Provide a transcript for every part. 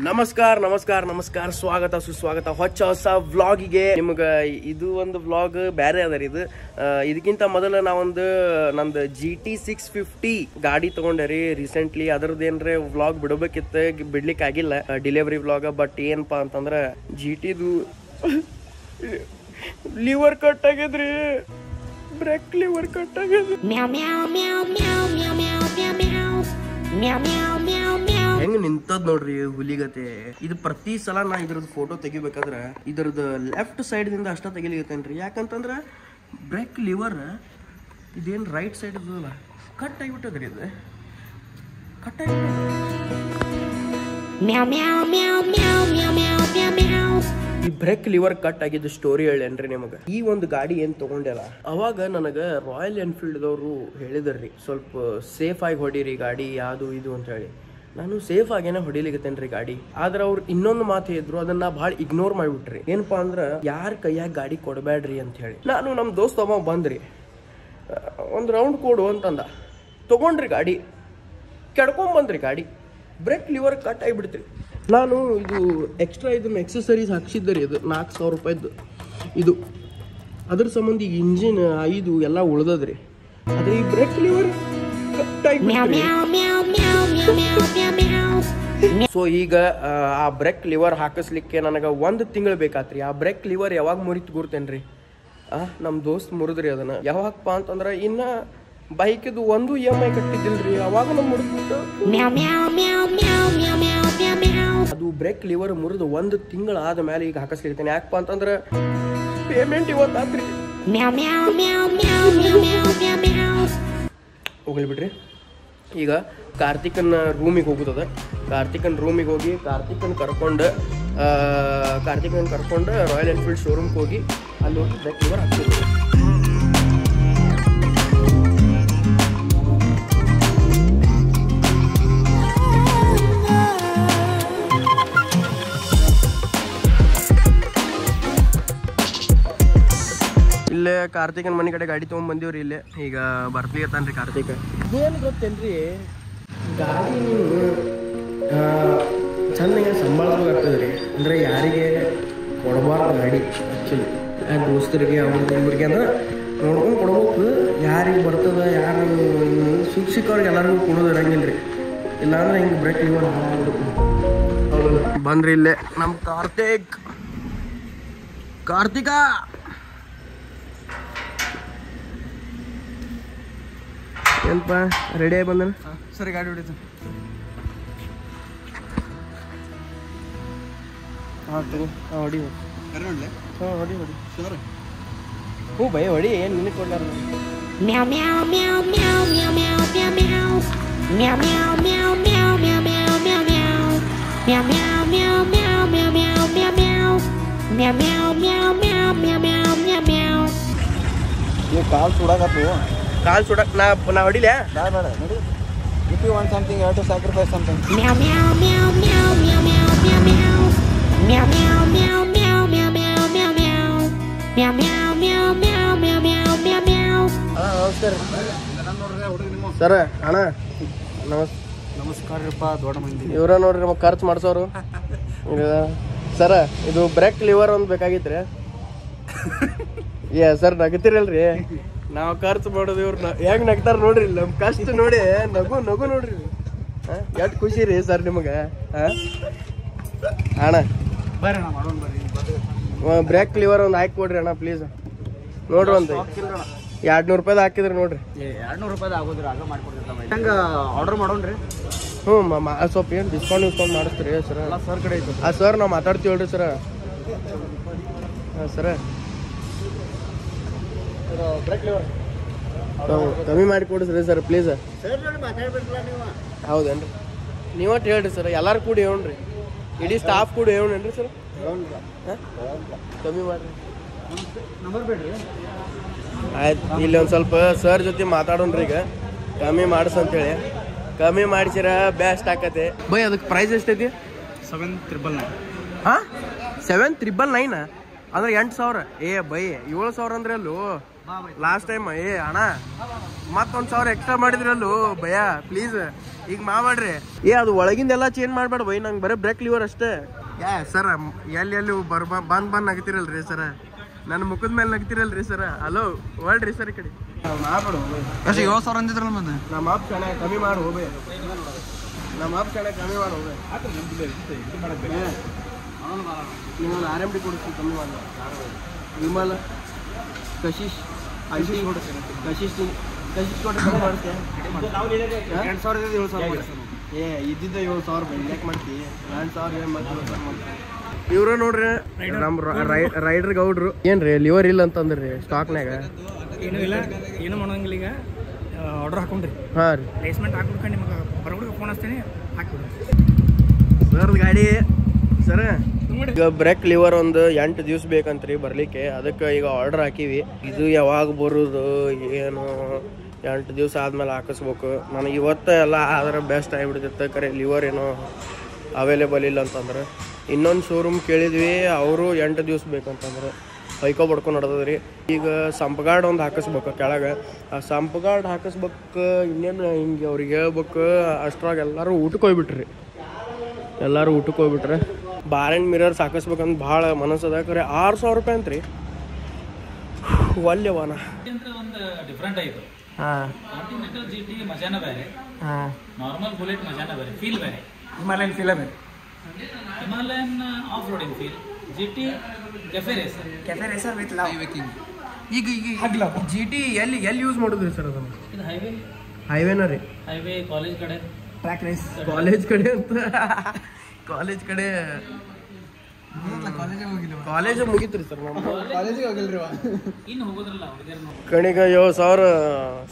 ನಮಸ್ಕಾರ ನಮಸ್ಕಾರ ನಮಸ್ಕಾರ ಸ್ವಾಗತ ಸುಸ್ವಾಗತ ಹೊಸ ವ್ಲಾಗಿಗೆ ನಿಮ್ಗೆ ಇದು ಒಂದು ವ್ಲಾಗ್ ಬೇರೆ ಅದ ರೀ ಇದಕ್ಕಿಂತ ಮೊದಲು ನಾವೊಂದು ನಂದು GT 650 ಗಾಡಿ ತಗೊಂಡೆ ರೀ ರೀಸೆಂಟ್ಲಿ ಅದರದ್ದೇನ್ರೆ ವ್ಲಾಗ್ ಬಿಡಬೇಕಿತ್ತು ಬಿಡ್ಲಿಕ್ಕೆ ಆಗಿಲ್ಲ ಡೆಲಿವರಿ ವ್ಲಾಗ್ ಬಟ್ ಏನಪ್ಪಾ ಅಂತಂದ್ರೆ GTದು ಲಿವರ್ ಕಟ್ ಆಗ್ಯದ್ರಿ ಬ್ರೇಕ್ ಲಿವರ್ ಕಟ್ ಆಗ್ಯದ ಹೆಂಗ್ ನಿಂತದ್ ನೋಡ್ರಿ ಹುಲಿಗತೆ ಇದು ಪ್ರತಿ ಸಲ ನಾ ಇದ್ರದ್ದು ಫೋಟೋ ತೆಗಿಬೇಕಾದ್ರೆ ಇದ್ರದ್ದು ಲೆಫ್ಟ್ ಸೈಡ್ ದಿಂದ ಅಷ್ಟ ತೆಗಿಲಿಗತ್ತೇನ್ರಿ ಯಾಕಂತಂದ್ರ ಬ್ರೇಕ್ ಲಿವರ್ ಇದೇನ್ ರೈಟ್ ಸೈಡ್ ಇದ್ದಲ್ಲ ಕಟ್ ಆಗಿಬಿಟ್ಟದ್ರಿ ಇದು ಕಟ್ ಈ ಬ್ರೇಕ್ ಲಿವರ್ ಕಟ್ ಆಗಿದ್ದು ಸ್ಟೋರಿ ಹೇಳೇನ್ರಿ ನಿಮಗ ಈ ಒಂದು ಗಾಡಿ ಏನ್ ತಗೊಂಡೆಲ್ಲ ಅವಾಗ ನನಗ ರಾಯಲ್ ಎನ್ಫೀಲ್ಡ್ ದವರು ಹೇಳಿದ್ರಿ ಸ್ವಲ್ಪ ಸೇಫ್ ಆಗಿ ಹೊಡೀರಿ ಗಾಡಿ ಯಾವುದು ಇದು ಅಂತ ಹೇಳಿ ನಾನು ಸೇಫ್ ಆಗೇನೆ ಹೊಡಿಲಿಕತ್ತೇನ್ರಿ ಗಾಡಿ ಆದ್ರ ಅವ್ರು ಇನ್ನೊಂದು ಮಾತು ಹೇಳಿದ್ರು ಅದನ್ನ ಭಾಳ ಇಗ್ನೋರ್ ಮಾಡಿಬಿಟ್ರಿ ಏನಪ್ಪಾ ಅಂದ್ರ ಯಾರ ಕೈಯಾಗ ಗಾಡಿ ಕೊಡಬೇಡ್ರಿ ಅಂತ ಹೇಳಿ ನಾನು ನಮ್ಮ ದೋಸ್ತ ಅಮ್ಮ ಬಂದ್ರಿ ಒಂದು ರೌಂಡ್ ಕೊಡು ಅಂತಂದ ತಗೊಂಡ್ರಿ ಗಾಡಿ ಕೆಡ್ಕೊಂಡ್ ಬಂದ್ರಿ ಗಾಡಿ ಬ್ರೇಕ್ ಲಿವರ್ ಕಟ್ ಆಗಿಬಿಡ್ತ್ರಿ ನಾನು ಇದು ಎಕ್ಸ್ಟ್ರಾ ಇದನ್ನ ಎಕ್ಸಸರೀಸ್ ಹಾಕ್ಸಿದ್ದೆ ರೀ ಇದು 4,000 ರೂಪಾಯಿದ್ದು ಇದು ಅದ್ರ ಸಂಬಂಧ ಈಗ ಇಂಜಿನ್ ಇದು ಎಲ್ಲ ಉಳ್ದದ್ರಿ ಆದ್ರೆ ಈ ಬ್ರೇಕ್ ಲಿವರ್ ಕಟ್ ಆಗಿಬಿಡ್ತ್ರಿ ಸೊ ಈಗ ಆ ಬ್ರೇಕ್ ಲಿವರ್ ಹಾಕಿಸ್ಲಿಕ್ಕೆ ನನಗೆ 1 ತಿಂಗಳು ಬೇಕಾತ್ರಿ ಆ ಬ್ರೇಕ್ ಲಿವರ್ ಯಾವಾಗ ಮುರಿತು ಗುರ್ತೇನ್ರಿ ನಮ್ಮ ದೋಸ್ತ್ ಮುರಿದ್ರಿ ಅದನ್ನ ಯಾವಾಗಪ್ಪ ಅಂತಂದ್ರೆ ಇನ್ನ ಬೈಕಿದು ಒಂದು EMI ಕಟ್ಟಿದ್ದಿಲ್ರಿ ಅವಾಗ ನಮ್ ಮುರಿದ್ಬಿಟ್ಟು ಅದು ಬ್ರೇಕ್ ಲಿವರ್ ಮುರಿದು 1 ತಿಂಗಳು ಆದ ಮೇಲೆ ಈಗ ಹಾಕಿಸ್ಲಿರ್ತೇನೆ ಯಾಕಪ್ಪ ಅಂತಂದ್ರೆ ಪೇಮೆಂಟ್ ಇವತ್ತಾತ್ರಿ ಹೋಗ್ಲಿ ಬಿಡ್ರಿ ಈಗ ಕಾರ್ತಿಕನ್ ರೂಮಿಗೆ ಹೋಗುತ್ತದ ಕಾರ್ತಿಕನ್ ರೂಮಿಗೆ ಹೋಗಿ ಕಾರ್ತಿಕನ್ ಕರ್ಕೊಂಡು ರಾಯಲ್ ಎನ್ಫೀಲ್ಡ್ ಶೋರೂಮ್ಗೆ ಹೋಗಿ ಅಲ್ಲಿ ಹೋಗಿ ಬ್ರೇಕ್ ಲಿವರ್ ಹಾಕ್ತೀವಿ ಇಲ್ಲೇ ಕಾರ್ತಿಕನ್ ಮನೆ ಕಡೆ ಗಾಡಿ ತೊಗೊಂಡ್ ಬಂದಿವ್ರಿ ಇಲ್ಲೇ ಈಗ ಬರ್ಲಿಕತ್ತಾನ್ರಿ ಕಾರ್ತಿಕ ಏನು ಗೊತ್ತೇನ್ರಿ ಗಾಡಿ ಚೆನ್ನಾಗಿ ಸಂಭಾಳಿಸ್ಬೇಕಾಗ್ತದ್ರಿ ಅಂದ್ರೆ ಯಾರಿಗೆ ಕೊಡಬಾರ್ದು ಗಾಡಿ ಆ್ಯಕ್ಚುಲಿ ದೋಸ್ತರಿಗೆ ಅವ್ರಿಗೆ ಅಂದ್ರೆ ನೋಡ್ಕೊಂಡು ಕೊಡ್ಬೇಕು ಯಾರಿಗೆ ಬರ್ತದ ಯಾರು ಶಿಕ್ಷಕವ್ರಿಗೆ ಎಲ್ಲರಿಗೂ ಕೊಡೋದು ಇರಂಗಿಲ್ರಿ ಇಲ್ಲಾಂದ್ರೆ ಹಿಂಗೆ ಬ್ರೇಕ್ ಲಿವರ್ ಹೌದು ಬಂದ್ರಿ ಇಲ್ಲೇ ನಮ್ಮ ಕಾರ್ತಿಕ ಏನಪ್ಪ ರೆಡಿ ಆಗಿ ಬಂದನ ಸರಿ ಗಾಡಿ ಹೊಡಿತು ಹೊಡಿ ಹೊಡಿ ಹ್ಞೂ ಭಯ ಹೊಡಿ ಏನು ನಿನಗೆ ಕೊಡ್ಲಾರ ನೀವು ಕಾಲು ಸುಡಾಕತ್ತು ಕಾಲು ಸುಡಕ್ ನಾ ಹೊಡಿಲ ಬೇಡ ನೋಡಿ if you want something you have to sacrifice something ಸರ ಅಣ್ಣ ನಮಸ್ಕಾರಪ್ಪ ದೊಡ್ಡ ಮಂದಿ ಇವ್ರ ನೋಡ್ರಿ ನಮಗೆ ಖರ್ಚು ಮಾಡ್ಸೋರು ಸರ ಇದು ಬ್ರೇಕ್ ಲಿವರ್ ಒಂದು ಬೇಕಾಗಿತ್ರಿ ಸರ್ ನಗತಿರಲ್ರಿ ನಾವು ಖರ್ಚು ಮಾಡೋದು ಇವ್ರನ್ನ ಹೆಂಗ್ ನಗ್ತಾರ ನೋಡ್ರಿ ನಮ್ ಕಷ್ಟ ನೋಡಿ ನಗು ನೋಡ್ರಿ ಎಷ್ಟು ಖುಷಿ ರೀ ಸರ್ ನಿಮಗೆ ಅಣ್ಣ ಬರ್ರಿ ಅಣ್ಣ ಮಾಡೋಣ ಬರ್ರಿ ಬ್ರೇಕ್ ಲಿವರ್ ಒಂದು ಹಾಕಿ ಕೊಡ್ರಿ ಅಣ್ಣ ಪ್ಲೀಸ್ ನೋಡ್ರಿ ಒಂದು 200 ರೂಪಾಯ್ದು ಹಾಕಿದ್ರಿ ನೋಡ್ರಿ 200 ರೂಪಾಯ್ದು ಆಗೋದ್ರಿ ಆಗ ಮಾಡ್ಕೊಡ್ತೀವಿ ಹೆಂಗ ಆರ್ಡರ್ ಮಾಡೋಣ್ರಿ ಹ್ಞೂ ಸ್ವಲ್ಪ ಏನು ಡಿಸ್ಕೌಂಟ್ ಮಾಡಿಸ್ತೀರಿ ಸರ್ ಸರ್ ಕಡೆ ಐತೆ ಸರ್ ನಾವು ಮಾತಾಡ್ತೀವಲ್ರಿ ಸರ ಸರ ಬ್ರೇಕ್ ಲಿವರ್ ಕಮ್ಮಿ ಮಾಡಿ ಕೊಡಿಸ್ರಿ ಸರ್ ಪ್ಲೀಸ್ ಮಾತಾಡ್ಬೇಕಲ್ಲ ನೀವು ಹೌದೇನ್ರಿ ನೀವಟ್ಟು ಹೇಳ್ರಿ ಸರ್ ಎಲ್ಲಾರು ಕೂಡಿ ಹೇಳಿ ಇಡೀ ಸ್ಟಾಫ್ ಕೂಡಿ ಹೇಳೇನ್ರಿ ಸರ್ ಕಮ್ಮಿ ಮಾಡ್ರಿ ನಂಬರ್ ಬೇಡ್ರಿ ಆಯ್ತು ಇಲ್ಲಿ ಒಂದು ಸ್ವಲ್ಪ ಸರ್ ಜೊತೆ ಮಾತಾಡೋಣ್ರಿ ಈಗ ಕಮ್ಮಿ ಮಾಡಿಸಂತೇಳಿ ಕಮ್ಮಿ ಮಾಡಿಸಿರ ಬೆಸ್ಟ್ ಆಕತೆ ಬೈ ಅದಕ್ಕೆ ಪ್ರೈಸ್ ಎಷ್ಟೈತಿ 7,999 ಹಾಂ 7,999 ಅಂದ್ರೆ 8,000 ಬೈ 7,000 ಅಂದ್ರೆ ಅಲ್ಲೂ ಲಾಸ್ಟ್ ಟೈಮ್ ಏ ಅಣ್ಣ ಮತ್ತೊಂದು 1000 ಎಕ್ಸ್ಟ್ರಾ ಮಾಡಿದ್ರಲ್ಲೂ ಭಯ ಪ್ಲೀಸ್ ಈಗ ಮಾಡ್ಬೇಡ್ರಿ. ಅದು ಒಳಗಿಂದೆಲ್ಲ ಚೇಂಜ್ ಮಾಡ್ಬೇಡ ಬೈ, ನಂಗೆ ಬರೀ ಬ್ರೇಕ್ ಲಿವರ್ ಅಷ್ಟೇ. ಸರ ಎಲ್ಲಿ ಬಂದ್ ನಗ್ತಿರಲ್ರಿ ಸರ, ನನ್ನ ಮುಖದ ಮೇಲೆ ನಗ್ತಿರಲ್ರಿ ಸರ. ಹಲೋ ಹೊಳ್ರಿ ಸರ್ ಈ ಕಡೆ ಮಾಡ್ಬೇಡ. 7000 ಅಂದಿದ್ರಲ್ಲ ಮತ್ತೆ. ನಮ್ಮ ಆಪ್ ಚೆನ್ನಾಗಿ ಕಮ್ಮಿ ಮಾಡಿ ಹೋಗ್ಬೇ, ನಮ್ಮ ಆಪ್ ಚೆನ್ನಾಗಿ ಕಮ್ಮಿ ಮಾಡಿ ಹೋಗ್ಬೇ. ನೀವು RMD ಕೊಡಿಸ್ತೀವಿ ಕಮ್ಮಿ ಮಾಡಿ. ವಿಮಲ್ ಕಶಿಶ್ ಐಟಿ ಕೊಡ್ತೀನಿ, ಕಶಿಶ್ ಕೊಟ್ಟು ಕಮ್ಮಿ ಮಾಡ್ತೀವಿ. 2000 ಇದ್ದಿದ್ದ 7000 ಯಾಕೆ ಮಾಡ್ತೀವಿ? 2000 ಏನು ಮಾಡ್ತೀವಿ? ಇವ್ರ ನೋಡ್ರಿ ನಮ್ಮ ರೈಡರ್ ಗೌಡ್ರು. ಏನ್ರಿ ಲಿವರ್ ಇಲ್ಲ ಅಂತಂದ್ರಿ ಸ್ಟಾಕ್ನಾಗ? ಏನೂ ಇಲ್ಲ, ಏನು ಮಾಡೋಂಗಿಲ್ಲ. ಈಗ ಆರ್ಡರ್ ಹಾಕೊಂಡ್ರಿ, ಹಾಂ ರೀ, ಪ್ಲೇಸ್ಮೆಂಟ್ ಹಾಕ್ಬಿಟ್ಟು ನಿಮಗೆ ಬರೋಬ್ರಿಗೆ ಫೋನ್ ಹಚ್ತೀನಿ, ಹಾಕ್ಬಿಡ್ರಿ ಸರ್ದು ಗಾಡಿ. ಸರ ಈಗ ಬ್ರೇಕ್ ಲಿವರ್ ಒಂದು 8 ದಿವ್ಸ ಬೇಕಂತ್ರಿ ಬರ್ಲಿಕ್ಕೆ. ಅದಕ್ಕೆ ಈಗ ಆರ್ಡರ್ ಹಾಕಿವಿ. ಇದು ಯಾವಾಗ ಬರೋದು ಏನು 8 ದಿವ್ಸ ಆದ್ಮೇಲೆ ಹಾಕಿಸ್ಬೇಕು. ನನಗೆ ಇವತ್ತು ಎಲ್ಲ ಆದ್ರೆ ಬೆಸ್ಟ್ ಆಗಿಬಿಡ್ತಿತ್ತು. ಕರೆ ಲಿವರ್ ಏನೋ ಅವೈಲೇಬಲ್ ಇಲ್ಲ ಅಂತಂದ್ರೆ ಇನ್ನೊಂದು ಶೋರೂಮ್ ಕೇಳಿದ್ವಿ, ಅವರು 8 ದಿವ್ಸ ಬೇಕಂತಂದ್ರೆ ಹೊಯ್ಕೊ ಬಡ್ಕೊಂಡು ನಡೆದದ್ರಿ. ಈಗ ಸಂಪ್ ಗಾರ್ಡ್ ಒಂದು ಹಾಕಿಸ್ಬೇಕು ಕೆಳಗೆ. ಆ ಸಂಪ್ ಗಾರ್ಡ್ ಹಾಕಿಸ್ಬೇಕು. ಇನ್ನೇನು ಹಿಂಗೆ ಅವ್ರಿಗೆ ಹೇಳ್ಬೇಕು. ಅಷ್ಟ್ರಾಗ ಎಲ್ಲರೂ ಊಟಕ್ಕೆ ಹೋಗ್ಬಿಟ್ರಿ, ಎಲ್ಲರೂ ಊಟಕ್ಕೆ ಹೋಗ್ಬಿಟ್ರೆ. ಬಾರ್ ಆ್ಯಂಡ್ ಮಿರರ್ಸ್ ಹಾಕಿಸ್ಬೇಕಂತ ಭಾಳ ಮನಸ್ಸದ. ಕರೆ 6000 ರೂಪಾಯಿ ಅಂತ್ರಿ ಒಲ್ಲೆವಾನ. ಒಂದು ಡಿಫ್ರೆಂಟ್ ಆಯಿತು. ಹಾಂ ಕಾಂಟಿನೆಂಟಲ್ GT ಮಜಾನ ಬೇರೆ, ಹಾಂ ನಾರ್ಮಲ್ ಬುಲೆಟ್ ಮಜಾನ ಬೇರೆ, ಫೀಲ್ ಬೇರೆ. ಹಿಮಾಲಯನ್ ಫೀಲ್ ಬೇರೆ. Himalayan off roading feel, GT cafe racer. Cafe racer with love. ಈಗ GT ಎಲ್ಲಿ ಯೂಸ್ ಮಾಡೋದ್ರಿ ಸರ್ ಅದನ್ನು? ಇದು ಹೈವೇನ ರೀ? ಹೈವೇ, ಕಾಲೇಜ್ ಕಡೆ, ಟ್ರ್ಯಾಕ್ ರೇಸ್. ಕಾಲೇಜ್ ಕಡೆ ಅಂತ ಕಾಲೇಜ್ ಕಡೆ ಕಾಲೇಜ್ ಮುಗೀತ್ರಿ ಸರ್. ನಮ್ಮ ಕಾಲೇಜಿಗೆ ಹೋಗಿಲ್ರಿ. ಇನ್ನು ಹೋಗೋದ್ರಲ್ಲ ಹುಡುಗರು. ಕಣಿಗ 7000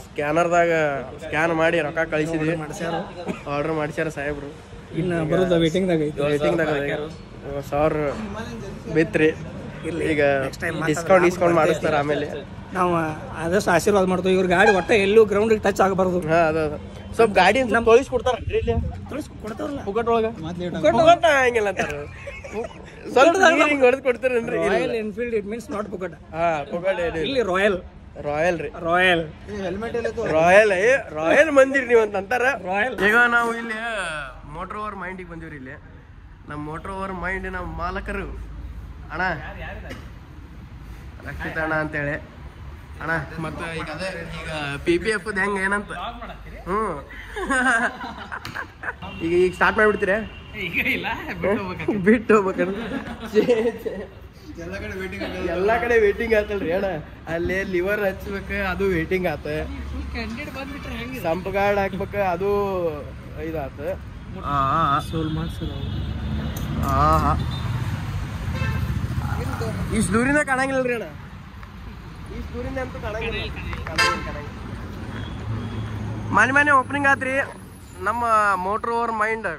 ಸ್ಕ್ಯಾನರ್ದಾಗ ಸ್ಕ್ಯಾನ್ ಮಾಡಿ ರೊಕ್ಕ ಕಳಿಸಿದ್ವಿ. ಆರ್ಡರ್ ಮಾಡಿಸ್ಯಾರ ಸಾಹೇಬ್ರು. ಇನ್ನು ಬರೋದು ವೇಟಿಂಗ್ದಾಗ ಐತಿ. ವೇಟಿಂಗ್ದಾಗ 1000 ಬಿತ್ರಿ. ಈಗ ಡಿಸ್ಕೌಂಟ್ ಮಾಡಿಸ್ತಾರ. ಆಮೇಲೆ ನಾವು ಆದಷ್ಟು ಆಶೀರ್ವಾದ ಮಾಡ್ತೀವಿ. ಇವ್ರ ಗಾಡಿ ಒಟ್ಟೆ ಎಲ್ಲೂ ಗ್ರೌಂಡಿಗೆ ಟಚ್ ಆಗಬಾರ್ದು. ಹಾಂ ಅದು ಸ್ವಲ್ಪ ಗಾಡಿ ನಮ್ಮ ತೊಳಿಸ್ಕೊಡ್ತಾರ ಇಲ್ಲಿ ಕೊಡ್ತಾರಲ್ಲ ಪುಕಟ್ ಒಳಗೆ. ಹಂಗಿಲ್ಲ ಅಂತಾರ. ಸ್ವಲ್ಪ ಹಿಂಗೆ ಹೊಡೆದು ಕೊಡ್ತಾರೇನ್ರಿ? Royal Enfield it means not ಪುಕಟ್. ಹಾಂ ಪುಕಟ್ ಇಲ್ಲಿ ರಾಯಲ್ ರೀ. ರಾಯಲ್ ರಾಯಲ್ ಮಂದಿರಿ ನೀವು ಅಂತ ಅಂತಾರ. ರಾಯಲ್. ಈಗ ನಾವು ಇಲ್ಲಿ ಮೋಟರ್ ಓವರ್ ಮೈಂಡಿಗೆ ಬಂದಿವ್ರಿ. ಇಲ್ಲಿ ನಮ್ಮ ಮೋಟರ್ ಓವರ್ ಮೈಂಡಿನ ಮಾಲಕರು ಅಣ್ಣ ರಕ್ಷಿತ ಅಣ್ಣ ಅಂತೇಳಿ ಅಣ್ಣ. ಮತ್ತು ಈಗ ಅದೇ ಈಗ PPF ಹೆಂಗೆ ಏನಂತ ಈಗ ಸ್ಟಾರ್ಟ್ ಮಾಡಿಬಿಡ್ತೀರ? ಈಗ ಇಲ್ಲ, ಬಿಟ್ಟು ಹೋಗ್ಬೇಕಂದ್ರೆ ಎಲ್ಲ ಕಡೆ ವೇಟಿಂಗ್ ಆತಲ್ರಿ ಅಣ್ಣ. ಅಲ್ಲಿ ಲಿವರ್ ಹಚ್ಬೇಕು, ಅದು ವೇಟಿಂಗ್ ಆತ. ಸಂಪ್ ಗಾರ್ಡ್ ಹಾಕ್ಬೇಕು, ಅದು ಇದಾತ. ಇಷ್ಟು ದೂರಿಂದ ಕಾಣಂಗಿಲ್ಲರಿ ಅಣ್ಣ. ಇಷ್ಟು ದೂರಿಂದ ಅಂತೂ ಕಾಣಂಗಿಲ್ಲ. ಮನೆ ಓಪನಿಂಗ್ ಆತ್ರಿ ನಮ್ಮ ಮೋಟರ್ ಓವರ್ ಮೈಂಡ್.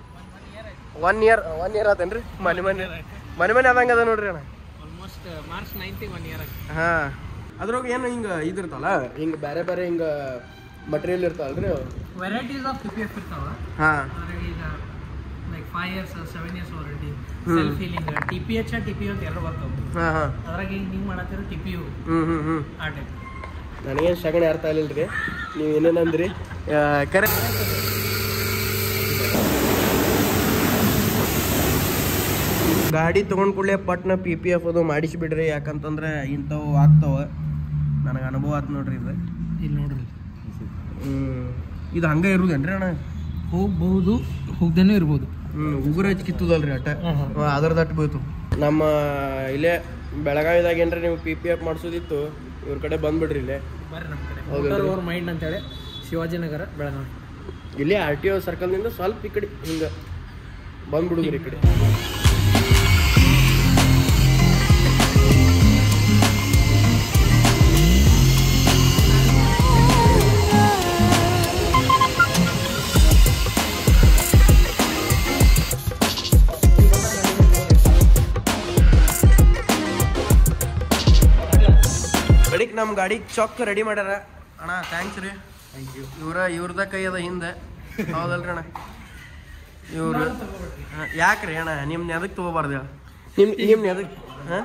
1 ಇಯರ್ ಆತೇನ್ರಿ? ಮನೆ ಆದಂಗ ಅದ ನೋಡ್ರಿ ಅಣ್ಣ. Almost March 9th 1 year. ಹಾಂ ಅದ್ರಾಗ ಏನು ಹಿಂಗೆ ಇದಿರ್ತಲ್ಲ, ಹಿಂಗೆ ಬೇರೆ ಹಿಂಗೆ ಮಟೀರಿಯಲ್ ಇರ್ತಾವಲ್ರಿ? ವೆರೈಟೀಸ್ ಆಫ್ PPF ಇರ್ತಾವ. ಹಾಂ ಈಗ like 5 years 7 years already self healing TPH TPU ಅಂತ ಎರಡು ಬರ್ತಾವ. ಹಾಂ ಅದ್ರಾಗ ಈಗ ಹಿಂಗೆ ಮಾಡತ್ತಿರೋ TPU ಆ ಟೈಪ್. ನನಗೇನು ಸಗಣಿ ಅರ್ಥ ಆಗಲಿಲ್ಲ. ನೀವು ಏನೇನಂದ್ರಿ ಕರೆ. ಗಾಡಿ ತೊಗೊಂಡು ಕೂಡಲೇ ಪಟ್ನ PPF ಅದು ಮಾಡಿಸಿಬಿಡ್ರಿ. ಯಾಕಂತಂದ್ರೆ ಇಂಥವು ಆಗ್ತಾವ. ನನಗೆ ಅನುಭವ ಆಯ್ತು ನೋಡ್ರಿ ಇದು. ಇಲ್ಲಿ ನೋಡ್ರಿ, ಇದು ಹಂಗೆ ಇರುದೇನ್ರಿ ಅಣ್ಣ? ಹೋಗ್ಬಹುದು, ಹೋಗ್ದೇನೂ ಇರ್ಬೋದು. ಉಗುರು ಹಚ್ಚಿ ಕಿತ್ತದಲ್ರಿ ಅಟ್ಟ, ಅದ್ರದಟ್ಟು ಬೋಯ್ತು. ನಮ್ಮ ಇಲ್ಲೇ ಬೆಳಗಾವಿದಾಗ ಏನ್ರಿ ನೀವು PPF ಮಾಡಿಸೋದಿತ್ತು, ಇವ್ರ ಕಡೆ ಬಂದ್ಬಿಡ್ರಿ ಇಲ್ಲೇ. ಬರ್ರಿ ನಮ್ಮ ಕಡೆ ಮೋಟರ್ ಓವರ್ ಮೈಂಡ್ ಅಂತೇಳಿ, ಶಿವಾಜಿನಗರ, ಬೆಳಗಾವಿ. ಇಲ್ಲೇ RTO ಸರ್ಕಲ್ನಿಂದ ಸ್ವಲ್ಪ ಈ ಕಡೆ ಹಿಂಗೆ ಬಂದ್ಬಿಡುಗ್ರಿ ಈ ಕಡೆ. ಕಡಿಕ್ ನಮ್ಮ ಗಾಡಿ ಚೊಕ್ ರೆಡಿ ಮಾಡ್ಯಾರ ಅಣ್ಣ. ಥ್ಯಾಂಕ್ಸ್ ರೀ. ಇವ್ರದ ಕೈ ಅದ ಹಿಂದೆ, ಹೌದಲ್ರಿ ಅಣ್ಣ? ಇವ್ರು ಯಾಕ್ರಿ ಅಣ್ಣ? ನಿಮ್ನ ಎದಕ್ಕೆ ತೊಗೋಬಾರ್ದು? ನಿಮ್ನ ಎದಕ್ಕೆ? ಹಾಂ